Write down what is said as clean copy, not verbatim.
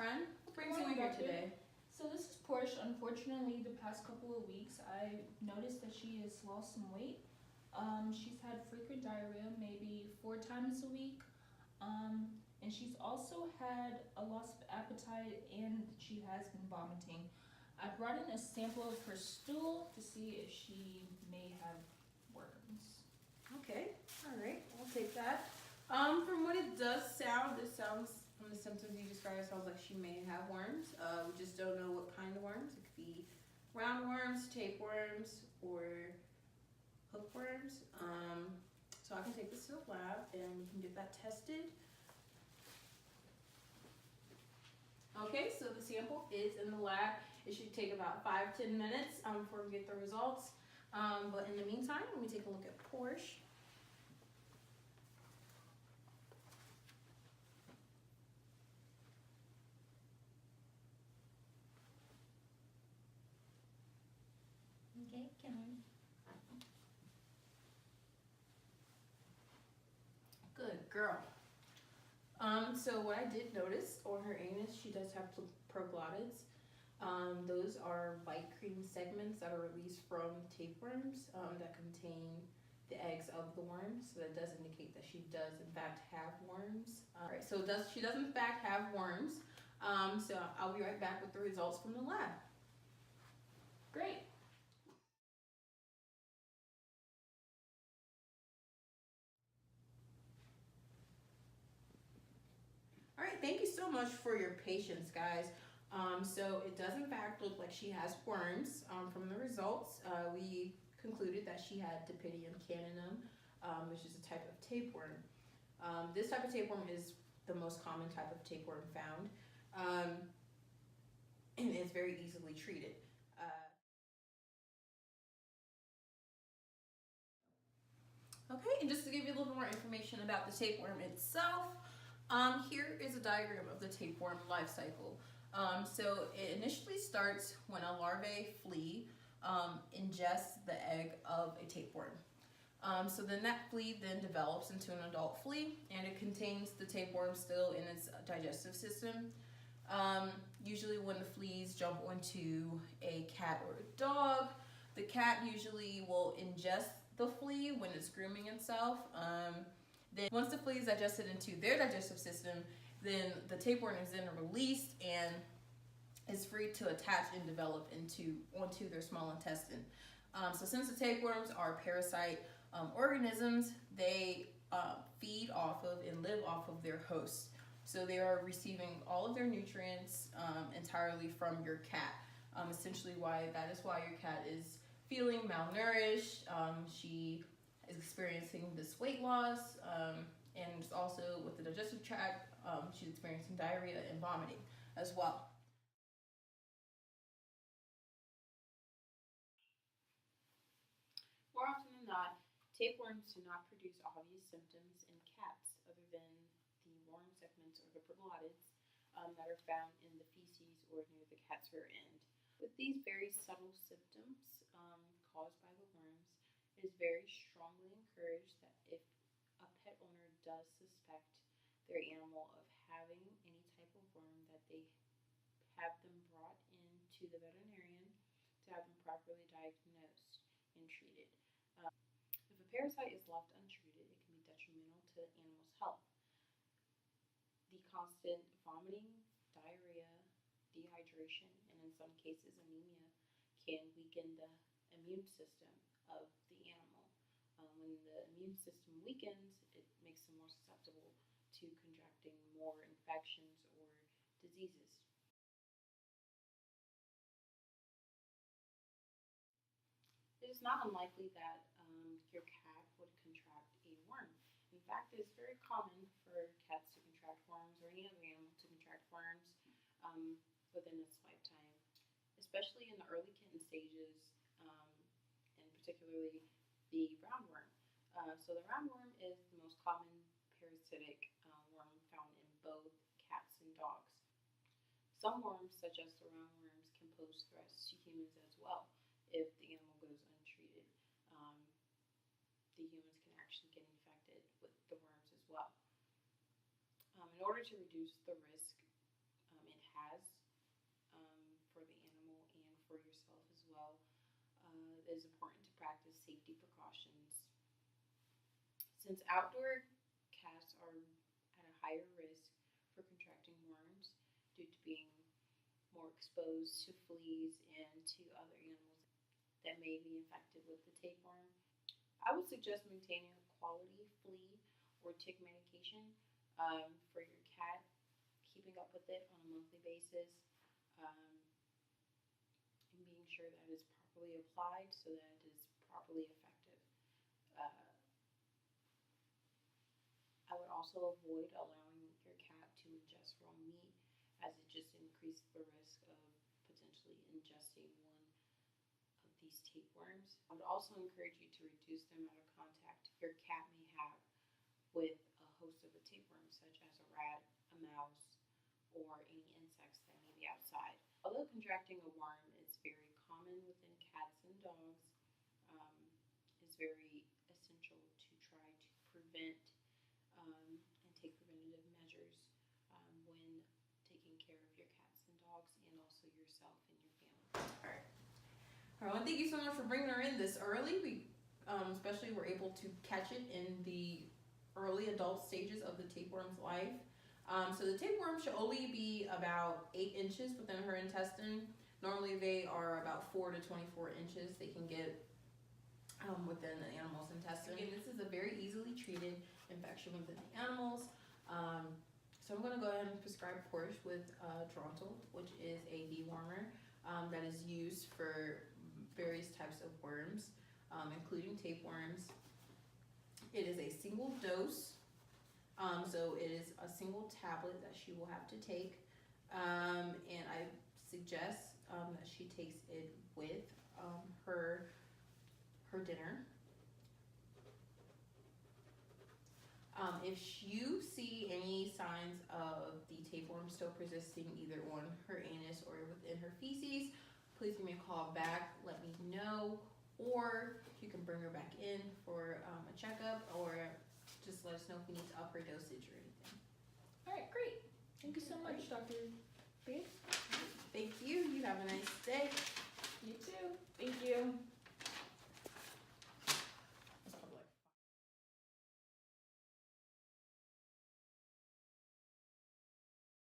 friend. What brings you here today? So this is Porsche. Unfortunately, the past couple of weeks, I noticed that she has lost some weight. She's had frequent diarrhea, maybe 4 times a week. And she's also had a loss of appetite, and she has been vomiting. I brought in a sample of her stool to see if she may have worms. Okay, all right, I'll take that. From what it does sound, this sounds, from the symptoms you described, sounds like she may have worms. We just don't know what kind of worms. It could be roundworms, tapeworms, or hookworms. So I can take this to the lab and we can get that tested. Okay, so the sample is in the lab. It should take about 5-10 minutes before we get the results. But in the meantime, let me take a look at Porsche. Okay, can I? Good girl. So what I did notice on her anus, she does have proglottids. Those are white cream segments that are released from tapeworms that contain the eggs of the worms. So that does indicate that she does in fact have worms. All right, so she does in fact have worms. So I'll be right back with the results from the lab. Great. All right, thank you so much for your patience, guys. So it does in fact look like she has worms. From the results, we concluded that she had Dipidium caninum, which is a type of tapeworm. This type of tapeworm is the most common type of tapeworm found, and it's very easily treated. Okay, and just to give you a little bit more information about the tapeworm itself, here is a diagram of the tapeworm life cycle. So it initially starts when a larvae flea ingests the egg of a tapeworm. So then that flea then develops into an adult flea, and it contains the tapeworm still in its digestive system. Usually when the fleas jump onto a cat or a dog, the cat usually will ingest the flea when it's grooming itself. Then once the flea is digested into their digestive system, then the tapeworm is then released and is free to attach and develop onto their small intestine. So since the tapeworms are parasite organisms, they feed off of and live off of their hosts. So they are receiving all of their nutrients entirely from your cat. Essentially that is why your cat is feeling malnourished. She is experiencing this weight loss, and also with the digestive tract, she's experiencing diarrhea and vomiting as well. More often than not, tapeworms do not produce obvious symptoms in cats other than the worm segments or the proglottids that are found in the feces or near the cat's rear end. With these very subtle symptoms caused by the worms, it is very strongly encouraged that if a pet owner does suspect their animal of having any type of worm, that they have them brought into the veterinarian to have them properly diagnosed and treated. If a parasite is left untreated, it can be detrimental to the animal's health. The constant vomiting, diarrhea, dehydration, and in some cases anemia can weaken the immune system of the animal. When the immune system weakens, it makes them more susceptible to contracting more infections or diseases. It is not unlikely that your cat would contract a worm. In fact, it is very common for cats to contract worms or any other animal to contract worms within its lifetime, especially in the early kitten stages, and particularly the roundworm. So the roundworm is the most common parasitic worm found in both cats and dogs. Some worms, such as the roundworms, can pose threats to humans as well if the animal goes untreated. The humans can actually get infected with the worms as well. In order to reduce the risk in for yourself as well. It is important to practice safety precautions. Since outdoor cats are at a higher risk for contracting worms due to being more exposed to fleas and to other animals that may be infected with the tapeworm, I would suggest maintaining a quality flea or tick medication for your cat, keeping up with it on a monthly basis, and being sure that it's properly applied so that it is properly effective. I would also avoid allowing your cat to ingest raw meat, as it just increases the risk of potentially ingesting one of these tapeworms. I would also encourage you to reduce the amount of contact your cat may have with a host of a tapeworm, such as a rat, a mouse, or any insects that may be outside. Although contracting a worm is very common within cats and dogs, it's very essential to try to prevent and take preventative measures when taking care of your cats and dogs, and also yourself and your family. All right. Well, thank you so much for bringing her in this early. We especially were able to catch it in the early adult stages of the tapeworm's life. So the tapeworm should only be about 8 inches within her intestine. Normally they are about 4 to 24 inches they can get within the animal's intestine. Again, this is a very easily treated infection within the animals. So I'm going to go ahead and prescribe Porsche with Toronto, which is a dewormer that is used for various types of worms, including tapeworms. It is a single dose, so it is a single tablet that she will have to take, and I suggest that she takes it with her dinner. If you see any signs of the tapeworm still persisting either on her anus or within her feces, please give me a call back, let me know, or you can bring her back in for a checkup, or just let us know if we need to up her dosage or anything. All right, great. Thank you so much, Dr. Piggott.